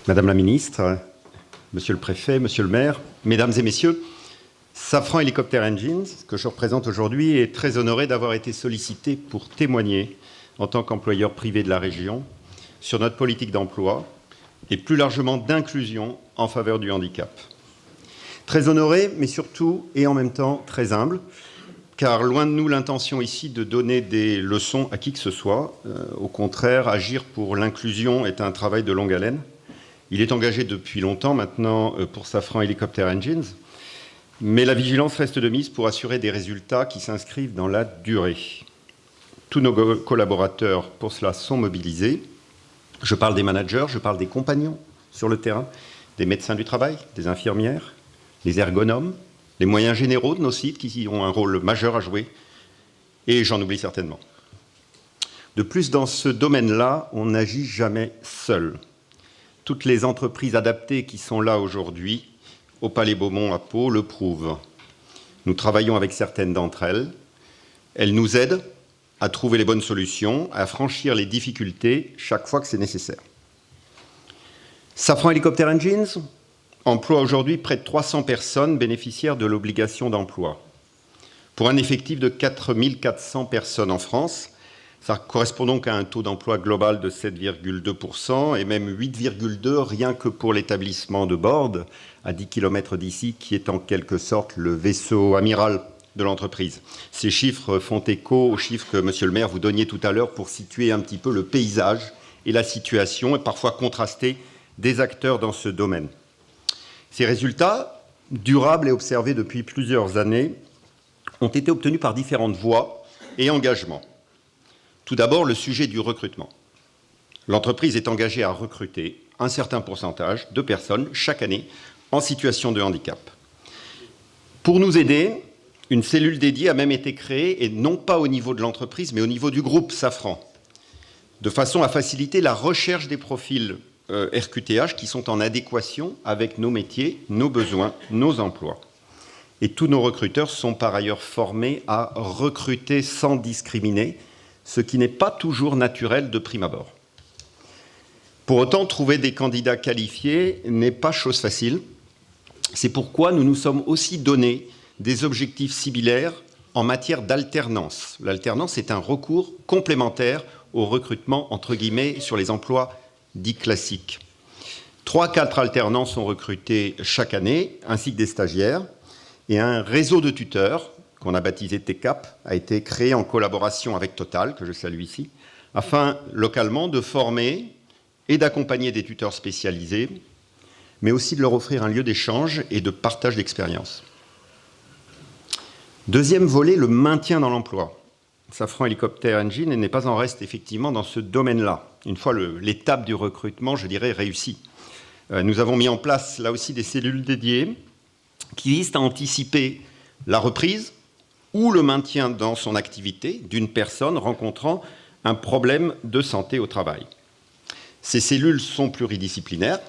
Madame la ministre, monsieur le préfet, monsieur le maire, mesdames et messieurs, Safran Helicopter Engines, que je représente aujourd'hui, est très honoré d'avoir été sollicité pour témoigner en tant qu'employeur privé de la région sur notre politique d'emploi et plus largement d'inclusion en faveur du handicap. Très honoré, mais surtout et en même temps très humble, car loin de nous l'intention ici de donner des leçons à qui que ce soit. Au contraire, agir pour l'inclusion est un travail de longue haleine. Il est engagé depuis longtemps maintenant pour Safran Helicopter Engines, mais la vigilance reste de mise pour assurer des résultats qui s'inscrivent dans la durée. Tous nos collaborateurs pour cela sont mobilisés. Je parle des managers, je parle des compagnons sur le terrain, des médecins du travail, des infirmières, les ergonomes, les moyens généraux de nos sites qui ont un rôle majeur à jouer, et j'en oublie certainement. De plus, dans ce domaine-là, on n'agit jamais seul. Toutes les entreprises adaptées qui sont là aujourd'hui, au Palais Beaumont à Pau, le prouvent. Nous travaillons avec certaines d'entre elles. Elles nous aident à trouver les bonnes solutions, à franchir les difficultés chaque fois que c'est nécessaire. Safran Helicopter Engines emploie aujourd'hui près de 300 personnes bénéficiaires de l'obligation d'emploi, pour un effectif de 4400 personnes en France. Ça correspond donc à un taux d'emploi global de 7,2% et même 8,2% rien que pour l'établissement de Borde, à 10 km d'ici, qui est en quelque sorte le vaisseau amiral de l'entreprise. Ces chiffres font écho aux chiffres que, monsieur le maire, vous donniez tout à l'heure pour situer un petit peu le paysage et la situation, et parfois contraster des acteurs dans ce domaine. Ces résultats, durables et observés depuis plusieurs années, ont été obtenus par différentes voies et engagements. Tout d'abord, le sujet du recrutement. L'entreprise est engagée à recruter un certain pourcentage de personnes chaque année en situation de handicap. Pour nous aider, une cellule dédiée a même été créée, et non pas au niveau de l'entreprise, mais au niveau du groupe Safran, de façon à faciliter la recherche des profils RQTH qui sont en adéquation avec nos métiers, nos besoins, nos emplois. Et tous nos recruteurs sont par ailleurs formés à recruter sans discriminer, ce qui n'est pas toujours naturel de prime abord. Pour autant, trouver des candidats qualifiés n'est pas chose facile. C'est pourquoi nous nous sommes aussi donné des objectifs similaires en matière d'alternance. L'alternance est un recours complémentaire au recrutement, entre guillemets, sur les emplois dits classiques. 3-4 alternants sont recrutés chaque année, ainsi que des stagiaires, et un réseau de tuteurs qu'on a baptisé TCAP, a été créé en collaboration avec Total, que je salue ici, afin localement de former et d'accompagner des tuteurs spécialisés, mais aussi de leur offrir un lieu d'échange et de partage d'expérience. Deuxième volet, le maintien dans l'emploi. Safran Helicopter Engines n'est pas en reste effectivement dans ce domaine-là. Une fois l'étape du recrutement, je dirais, réussie. Nous avons mis en place là aussi des cellules dédiées qui visent à anticiper la reprise ou le maintien dans son activité d'une personne rencontrant un problème de santé au travail. Ces cellules sont pluridisciplinaires,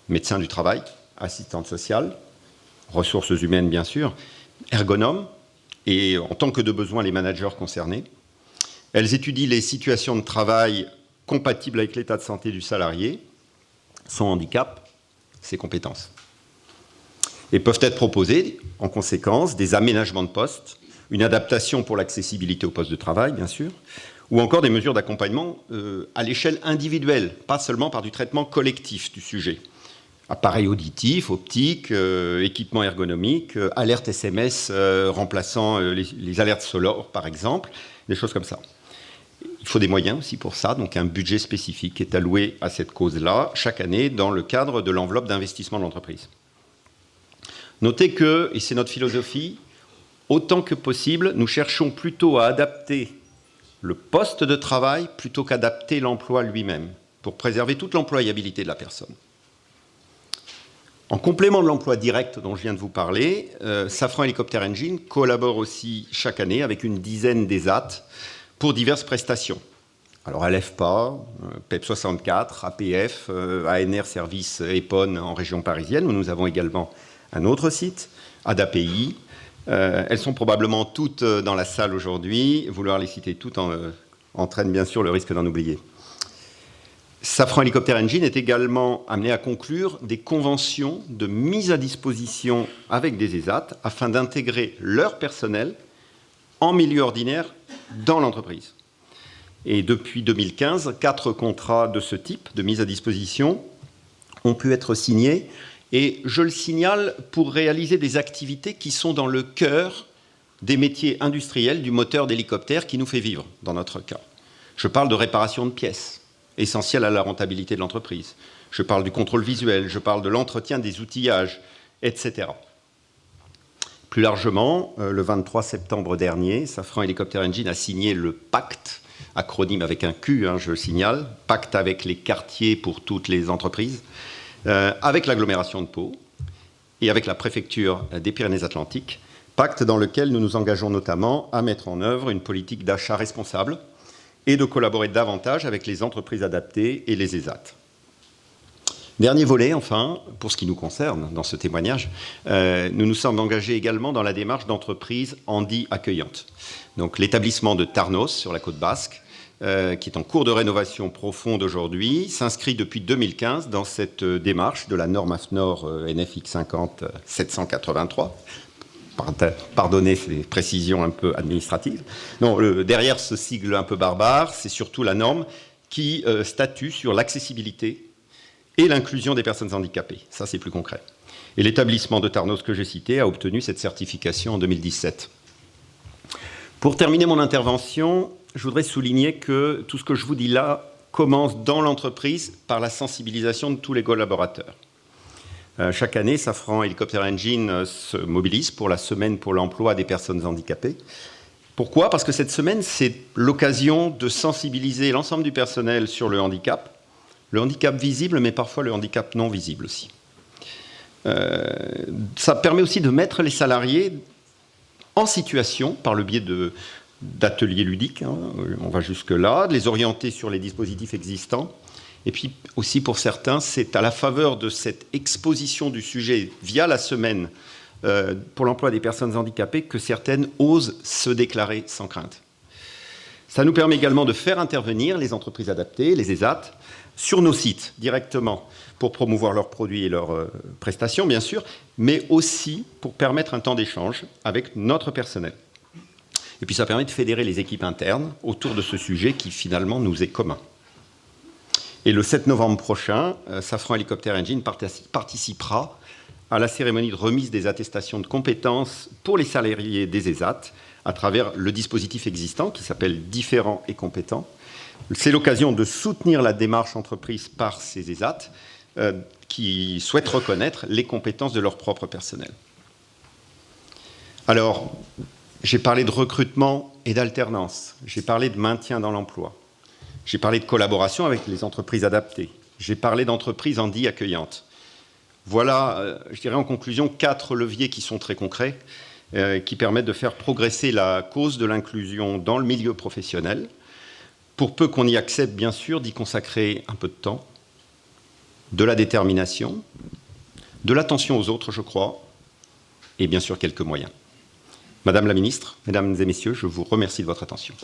médecins du travail, assistantes sociales, ressources humaines bien sûr, ergonomes et en tant que de besoin les managers concernés. Elles étudient les situations de travail compatibles avec l'état de santé du salarié, son handicap, ses compétences. Et peuvent être proposées en conséquence des aménagements de poste, une adaptation pour l'accessibilité au poste de travail, bien sûr, ou encore des mesures d'accompagnement à l'échelle individuelle, pas seulement par du traitement collectif du sujet. Appareils auditifs, optiques, équipements ergonomiques, alertes SMS remplaçant les alertes sonores, par exemple, des choses comme ça. Il faut des moyens aussi pour ça, donc un budget spécifique est alloué à cette cause-là chaque année dans le cadre de l'enveloppe d'investissement de l'entreprise. Notez que, et c'est notre philosophie, autant que possible, nous cherchons plutôt à adapter le poste de travail plutôt qu'adapter l'emploi lui-même, pour préserver toute l'employabilité de la personne. En complément de l'emploi direct dont je viens de vous parler, Safran Helicopter Engines collabore aussi chaque année avec une dizaine d'ESAT pour diverses prestations. Alors LFPA, PEP 64, APF, ANR Service EPON en région parisienne, où nous avons également un autre site, ADAPI. Elles sont probablement toutes dans la salle aujourd'hui. Vouloir les citer toutes entraîne bien sûr le risque d'en oublier. Safran Helicopter Engine est également amené à conclure des conventions de mise à disposition avec des ESAT afin d'intégrer leur personnel en milieu ordinaire dans l'entreprise. Et depuis 2015, 4 contrats de ce type de mise à disposition ont pu être signés. Et je le signale pour réaliser des activités qui sont dans le cœur des métiers industriels du moteur d'hélicoptère qui nous fait vivre, dans notre cas. Je parle de réparation de pièces, essentielles à la rentabilité de l'entreprise. Je parle du contrôle visuel, je parle de l'entretien des outillages, etc. Plus largement, le 23 septembre dernier, Safran Helicopter Engine a signé le pacte, acronyme avec un Q, je le signale, pacte avec les quartiers pour toutes les entreprises, avec l'agglomération de Pau et avec la préfecture des Pyrénées-Atlantiques, pacte dans lequel nous nous engageons notamment à mettre en œuvre une politique d'achat responsable et de collaborer davantage avec les entreprises adaptées et les ESAT. Dernier volet, enfin, pour ce qui nous concerne dans ce témoignage, nous nous sommes engagés également dans la démarche d'entreprise handi accueillante. Donc l'établissement de Tarnos, sur la côte basque, qui est en cours de rénovation profonde aujourd'hui, s'inscrit depuis 2015 dans cette démarche de la norme AFNOR NFX 50 783. Pardonnez ces précisions un peu administratives. Non, derrière ce sigle un peu barbare, c'est surtout la norme qui statue sur l'accessibilité et l'inclusion des personnes handicapées. Ça, c'est plus concret. Et l'établissement de Tarnos que j'ai cité a obtenu cette certification en 2017. Pour terminer mon intervention, je voudrais souligner que tout ce que je vous dis là commence dans l'entreprise par la sensibilisation de tous les collaborateurs. Chaque année, Safran Helicopter Engine se mobilise pour la semaine pour l'emploi des personnes handicapées. Pourquoi ? Parce que cette semaine, c'est l'occasion de sensibiliser l'ensemble du personnel sur le handicap visible, mais parfois le handicap non visible aussi. Ça permet aussi de mettre les salariés en situation, par le biais d'ateliers ludiques, on va jusque-là, de les orienter sur les dispositifs existants. Et puis aussi pour certains, c'est à la faveur de cette exposition du sujet via la semaine pour l'emploi des personnes handicapées que certaines osent se déclarer sans crainte. Ça nous permet également de faire intervenir les entreprises adaptées, les ESAT, sur nos sites directement pour promouvoir leurs produits et leurs prestations, bien sûr, mais aussi pour permettre un temps d'échange avec notre personnel. Et puis ça permet de fédérer les équipes internes autour de ce sujet qui finalement nous est commun. Et le 7 novembre prochain, Safran Helicopter Engine participera à la cérémonie de remise des attestations de compétences pour les salariés des ESAT à travers le dispositif existant qui s'appelle « Différents et compétents ». C'est l'occasion de soutenir la démarche entreprise par ces ESAT qui souhaitent reconnaître les compétences de leur propre personnel. Alors, j'ai parlé de recrutement et d'alternance, j'ai parlé de maintien dans l'emploi, j'ai parlé de collaboration avec les entreprises adaptées, j'ai parlé d'entreprises handi accueillantes. Voilà, je dirais en conclusion, 4 leviers qui sont très concrets, qui permettent de faire progresser la cause de l'inclusion dans le milieu professionnel, pour peu qu'on y accepte, bien sûr, d'y consacrer un peu de temps, de la détermination, de l'attention aux autres, je crois, et bien sûr quelques moyens. Madame la Ministre, Mesdames et Messieurs, je vous remercie de votre attention.